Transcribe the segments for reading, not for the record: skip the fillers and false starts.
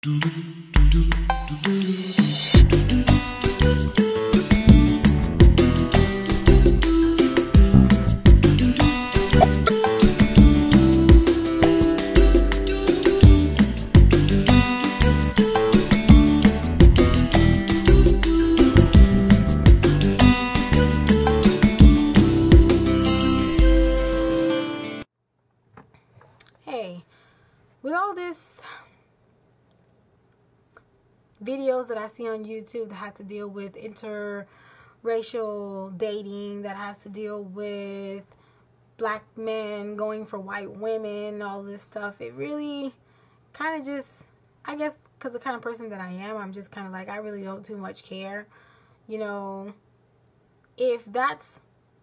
Hey, with all this videos that I see on YouTube that have to deal with interracial dating, that has to deal with black men going for white women, all this stuff, it really kind of just, I guess because the kind of person that I am, I'm just kind of like, I really don't too much care. You know, if that's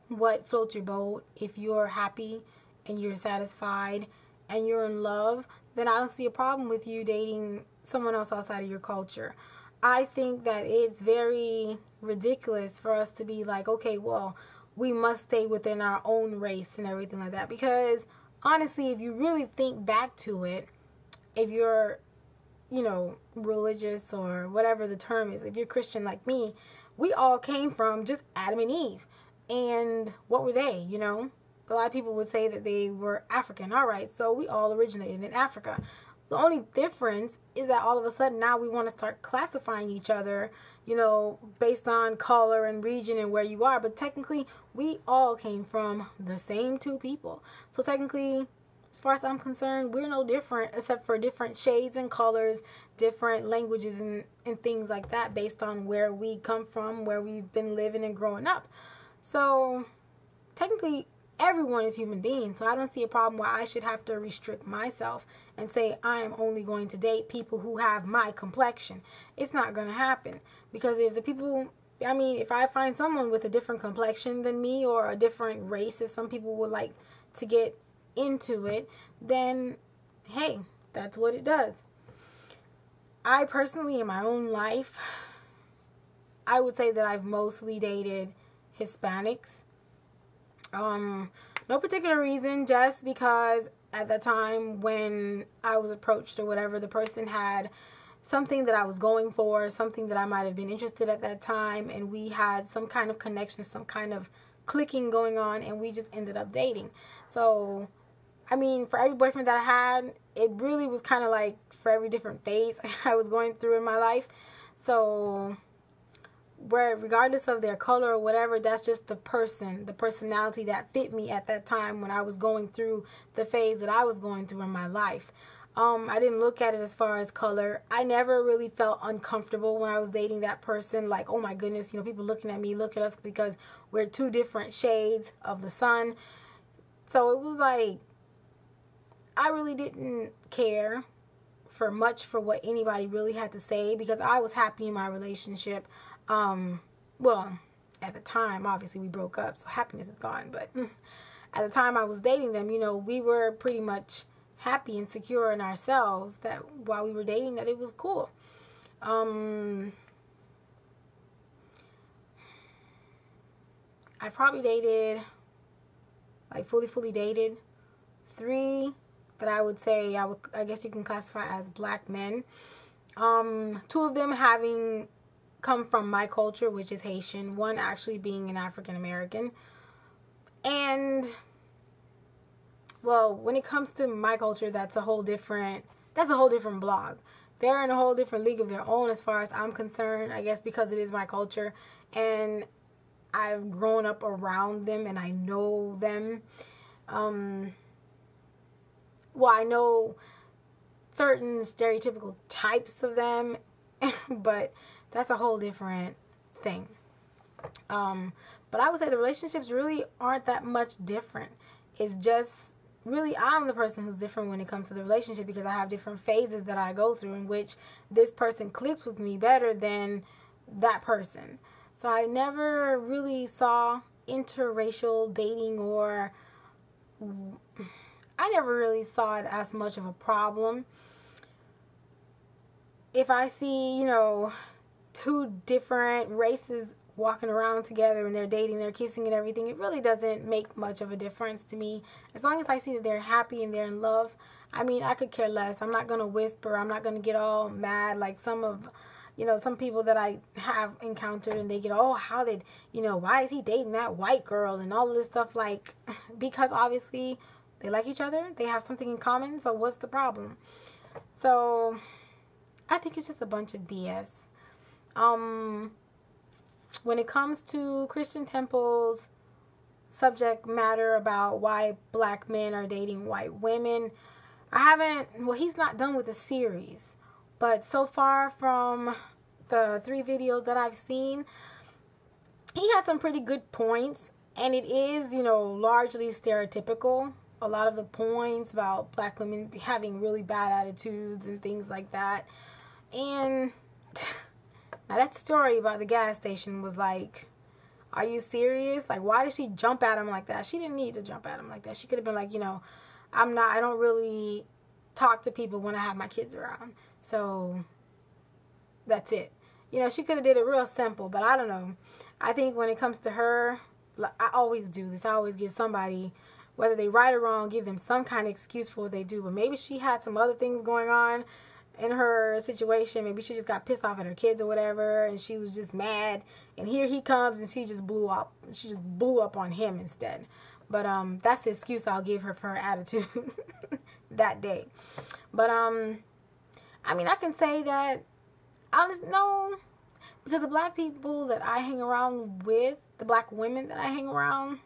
what floats your boat, if you're happy and you're satisfied and you're in love, then I don't see a problem with you dating someone else outside of your culture. I think that it's very ridiculous for us to be like, okay, well, we must stay within our own race and everything like that. Because honestly, if you really think back to it, if you're, you know, religious or whatever the term is, if you're Christian like me, we all came from just Adam and Eve. And what were they, you know? A lot of people would say that they were African. All right, so we all originated in Africa. The only difference is that all of a sudden now we want to start classifying each other, you know, based on color and region and where you are. But technically, we all came from the same two people. So technically, as far as I'm concerned, we're no different except for different shades and colors, different languages and things like that based on where we come from, where we've been living and growing up. So technically, everyone is human beings, so I don't see a problem why I should have to restrict myself and say I am only going to date people who have my complexion. It's not going to happen, because if the people, I mean, if I find someone with a different complexion than me or a different race, as some people would like to get into it, then hey, that's what it does. I personally, in my own life, I would say that I've mostly dated Hispanics. No particular reason, just because at the time when I was approached or whatever, the person had something that I was going for, something that I might have been interested at that time, and we had some kind of connection, some kind of clicking going on, and we just ended up dating. So, I mean, for every boyfriend that I had, it really was kind of like for every different phase I was going through in my life. So, where regardless of their color or whatever, that's just the person, the personality that fit me at that time when I was going through the phase that I was going through in my life. I didn't look at it as far as color. I never really felt uncomfortable when I was dating that person, like, oh my goodness, you know, people looking at me, look at us, because we're two different shades of the sun. So it was like, I really didn't care for much for what anybody really had to say, because I was happy in my relationship. Well, at the time, obviously we broke up, so happiness is gone, but at the time I was dating them, you know, we were pretty much happy and secure in ourselves that while we were dating, that it was cool. I probably dated, like fully dated, 3 that I would say I guess you can classify as black men. 2 of them having come from my culture, which is Haitian, 1 actually being an African American. And well, when it comes to my culture, that's a whole different blog. They're in a whole different league of their own as far as I'm concerned, I guess, because it is my culture and I've grown up around them and I know them. Well, I know certain stereotypical types of them, but that's a whole different thing. But I would say the relationships really aren't that much different. It's just really I'm the person who's different when it comes to the relationship, because I have different phases that I go through in which this person clicks with me better than that person. So I never really saw interracial dating, or I never really saw it as much of a problem. If I see, you know, 2 different races walking around together and they're dating, they're kissing and everything, it really doesn't make much of a difference to me. As long as I see that they're happy and they're in love, I mean, I could care less. I'm not going to whisper. I'm not going to get all mad like some of, some people that I have encountered, and they get, oh, how did, why is he dating that white girl and all of this stuff, like, because obviously they like each other. They have something in common. So what's the problem? So I think it's just a bunch of BS. When it comes to Christian Temple's subject matter about why black men are dating white women, he's not done with the series, but so far from the 3 videos that I've seen, he has some pretty good points, and it is, largely stereotypical. A lot of the points about black women having really bad attitudes and things like that. And now that story about the gas station was like, are you serious? Like, why did she jump at him like that? She didn't need to jump at him like that. She could have been like, I don't really talk to people when I have my kids around. So that's it. She could have did it real simple, but I don't know. I think when it comes to her, I always do this. I always give somebody, whether they right or wrong, give them some kind of excuse for what they do. But maybe she had some other things going on in her situation. Maybe she just got pissed off at her kids or whatever, and she was just mad. And here he comes, and she just blew up. She just blew up on him instead. But that's the excuse I'll give her for her attitude that day. But I mean, I can say that no, because the black people that I hang around with, the black women that I hang around,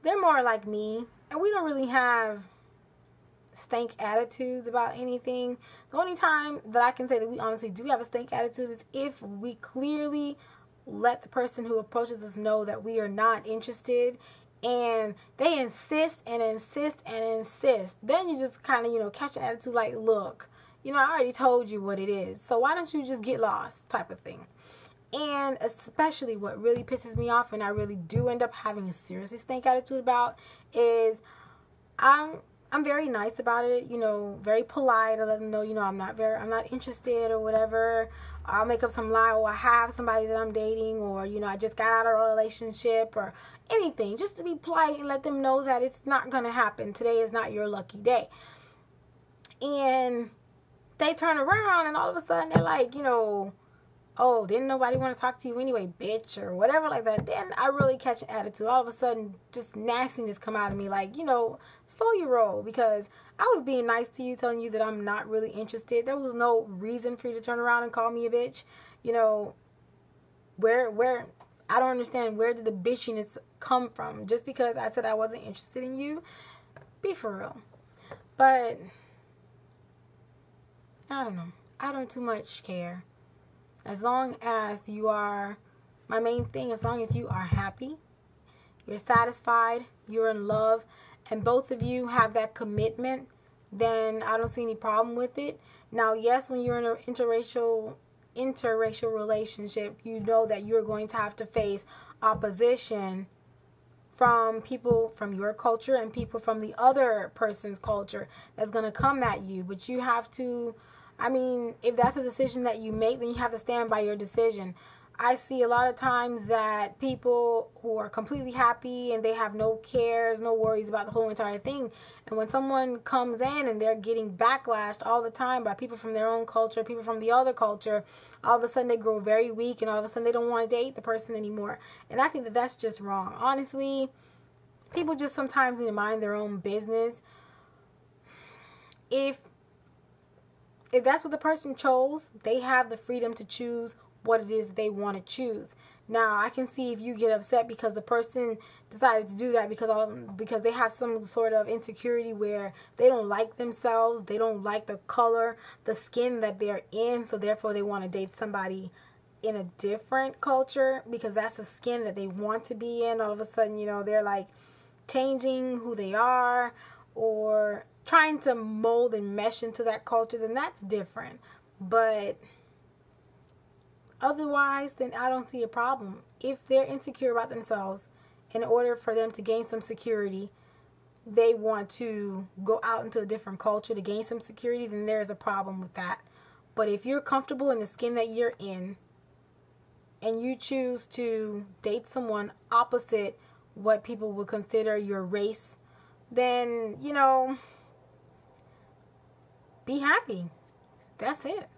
they're more like me, and we don't really have stank attitudes about anything. The only time that I can say that we honestly do have a stank attitude is if we clearly let the person who approaches us know that we are not interested, and they insist and insist and insist. Then you just kind of, catch an attitude like, look, I already told you what it is, so why don't you just get lost, type of thing. And especially what really pisses me off, and I really do end up having a seriously stank attitude about, is I'm very nice about it, very polite. I let them know, I'm not interested or whatever. I'll make up some lie, or I have somebody that I'm dating, or, I just got out of a relationship or anything, just to be polite and let them know that it's not going to happen. Today is not your lucky day. And they turn around and all of a sudden they're like, oh, didn't nobody want to talk to you anyway, bitch, or whatever like that. Then I really catch an attitude. All of a sudden, just nastiness come out of me, like, slow your roll, because I was being nice to you, telling you that I'm not really interested. There was no reason for you to turn around and call me a bitch. Where I don't understand, where did the bitchiness come from? Just because I said I wasn't interested in you? Be for real. But I don't know. I don't too much care. As long as you are, my main thing, as long as you are happy, you're satisfied, you're in love, and both of you have that commitment, then I don't see any problem with it. Now, yes, when you're in an interracial relationship, you know that you're going to have to face opposition from people from your culture and people from the other person's culture that's going to come at you. But you have to, if that's a decision that you make, then you have to stand by your decision. I see a lot of times that people who are completely happy and they have no cares, no worries about the whole entire thing. And when someone comes in and they're getting backlashed all the time by people from their own culture, people from the other culture, all of a sudden they grow very weak and all of a sudden they don't want to date the person anymore. And I think that that's just wrong. Honestly, people just sometimes need to mind their own business. If that's what the person chose, they have the freedom to choose what it is that they want to choose. Now, I can see if you get upset because the person decided to do that because they have some sort of insecurity where they don't like themselves, they don't like the color, the skin that they're in, so therefore they want to date somebody in a different culture because that's the skin that they want to be in. All of a sudden, they're like changing who they are or trying to mold and mesh into that culture, then that's different. But otherwise, then I don't see a problem. If they're insecure about themselves, in order for them to gain some security, they want to go out into a different culture to gain some security, then there's a problem with that. But if you're comfortable in the skin that you're in, and you choose to date someone opposite what people would consider your race, then, be happy. That's it.